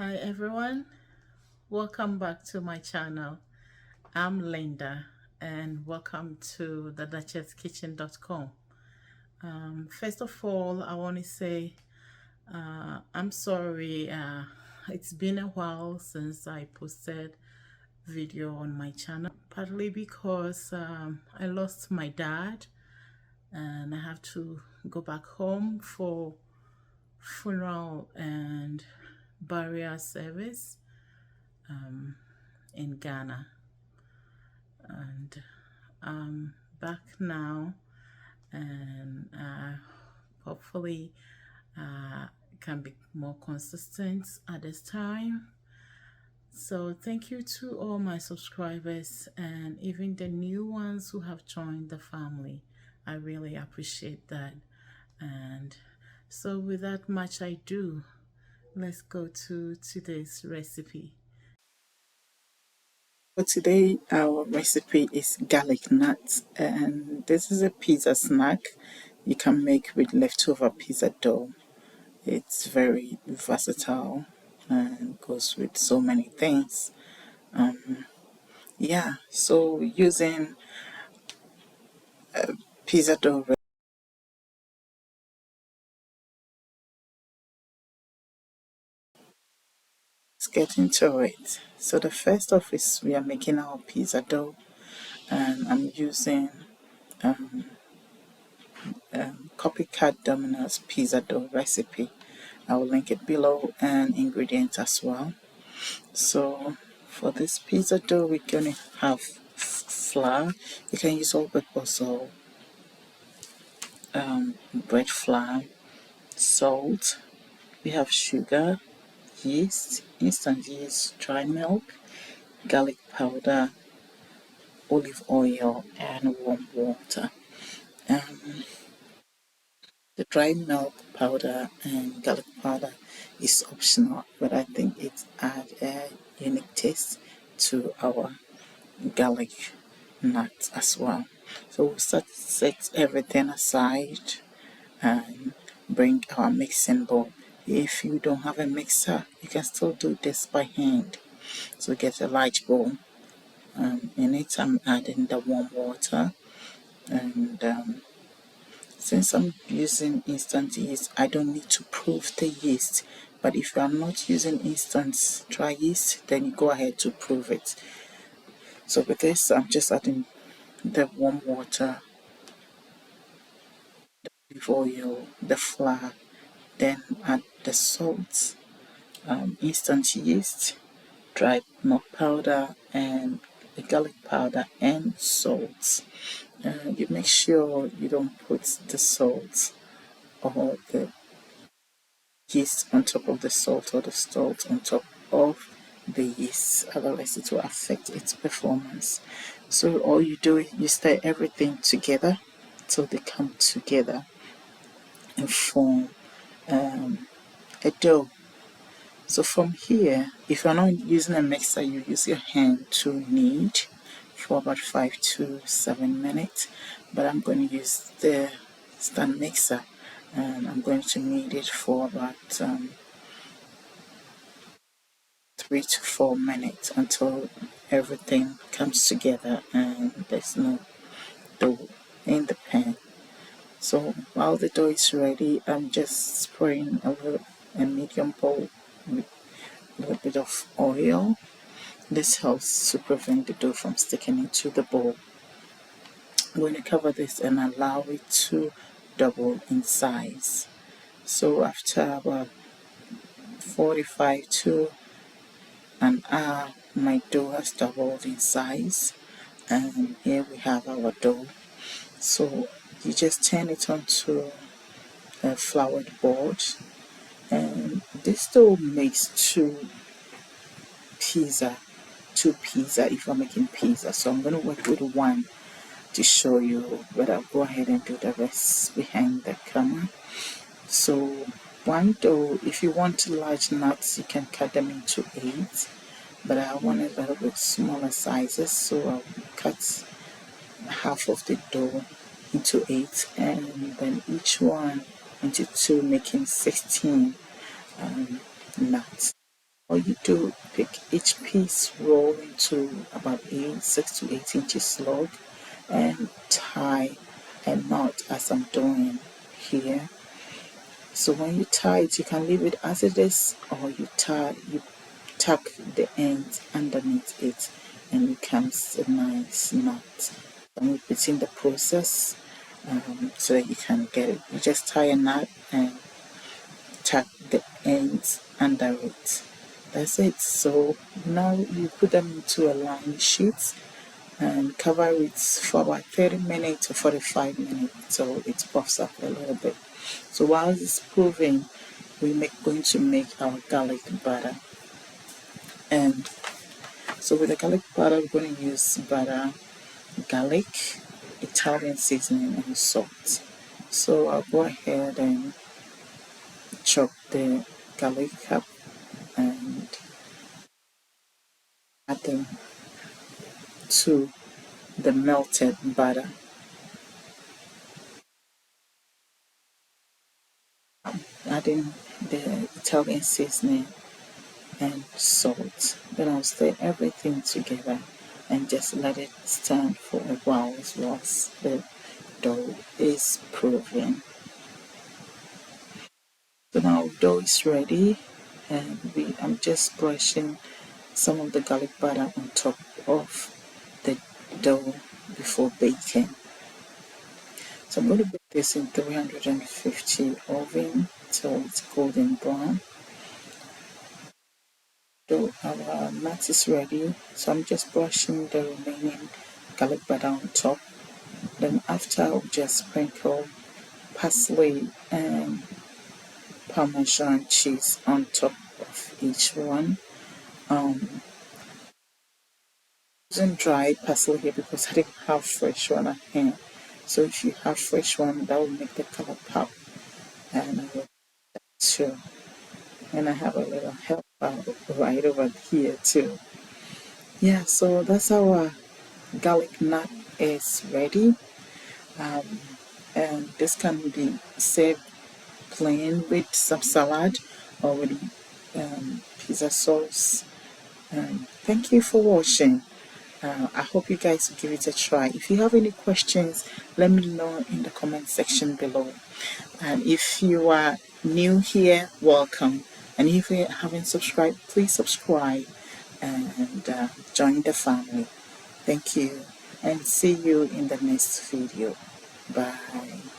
Hi everyone, welcome back to my channel. I'm Linda and welcome to the duchesskitchen.com. First of all, I want to say I'm sorry. It's been a while since I posted video on my channel, partly because I lost my dad and I have to go back home for funeral and burial service in Ghana, and I'm back now, and hopefully can be more consistent at this time. So thank you to all my subscribers and even the new ones who have joined the family. I really appreciate that. And so without much ado, let's go to today's recipe. For today, our recipe is garlic nuts, and this is a pizza snack you can make with leftover pizza dough. It's very versatile and goes with so many things. Yeah, so using pizza dough, let's get into it. So the first off is we are making our pizza dough, and I'm using copycat Dominos pizza dough recipe. I will link it below and ingredients as well. So for this pizza dough, we're gonna have flour. You can use all-purpose or bread flour, salt. We have sugar, yeast, instant yeast, dry milk, garlic powder, olive oil, and warm water. Um, the dry milk powder and garlic powder is optional, but I think it adds a unique taste to our garlic nuts as well. So we'll set everything aside and bring our mixing bowl. If you don't have a mixer, you can still do this by hand. So get a large bowl. In it, I'm adding the warm water, and since I'm using instant yeast, I don't need to proof the yeast. But if you are not using instant dry yeast, then you go ahead to proof it. So with this, I'm just adding the warm water, the oil, the flour, then add the salt, instant yeast, dried milk powder, and the garlic powder and salt. You make sure you don't put the salt or the yeast on top of the salt or the salt on top of the yeast, otherwise it will affect its performance. So all you do is you stir everything together till they come together and form a dough. So from here, if you're not using a mixer, you use your hand to knead for about 5 to 7 minutes. But I'm going to use the stand mixer, and I'm going to knead it for about 3 to 4 minutes until everything comes together and there's no dough in the pan. So while the dough is ready, I'm just spraying over a medium bowl with a little bit of oil. This helps to prevent the dough from sticking into the bowl. I'm going to cover this and allow it to double in size. So after about 45 to an hour, my dough has doubled in size, and here we have our dough. So you just turn it onto a floured board, and this dough makes two pizza if you're making pizza. So I'm going to work with one to show you, but I'll go ahead and do the rest behind the camera. So one dough, if you want large nuts, you can cut them into 8, but I want a little bit smaller sizes, so I'll cut half of the dough into 8 and then each one into 2, making 16 nuts. All you do, pick each piece, roll into about 6 to 8 inches long, and tie a knot as I'm doing here. So when you tie it, you can leave it as it is, or you tuck the ends underneath it, and it becomes a nice knot. I'm repeating the process so that you can get it. You just tie a knot and tuck the ends under it. That's it. So now you put them into a lined sheet and cover it for about 30 minutes or 45 minutes so it puffs up a little bit. So while it's proving, we're going to make our garlic butter. And so with the garlic butter, we're going to use butter, garlic, Italian seasoning, and salt. So I'll go ahead and chop the garlic up and add them to the melted butter. Adding the Italian seasoning and salt. Then I'll stir everything together and just let it stand for a while whilst the dough is proving. So now dough is ready, and I'm just brushing some of the garlic butter on top of the dough before baking. So I'm going to bake this in 350 oven till it's golden brown. So our nut is ready, so I'm just brushing the remaining garlic butter on top. Then after, I'll just sprinkle parsley and parmesan cheese on top of each one. Using dried parsley here because I didn't have fresh one at hand. So if you have fresh one, that will make the color pop. And I will too. And I have a little help right over here too. Yeah, so that's our garlic nut is ready. And this can be served plain with some salad or with pizza sauce. Thank you for watching. I hope you guys give it a try. If you have any questions, let me know in the comment section below. And if you are new here, welcome. And if you haven't subscribed, please subscribe and join the family. Thank you, and see you in the next video. Bye.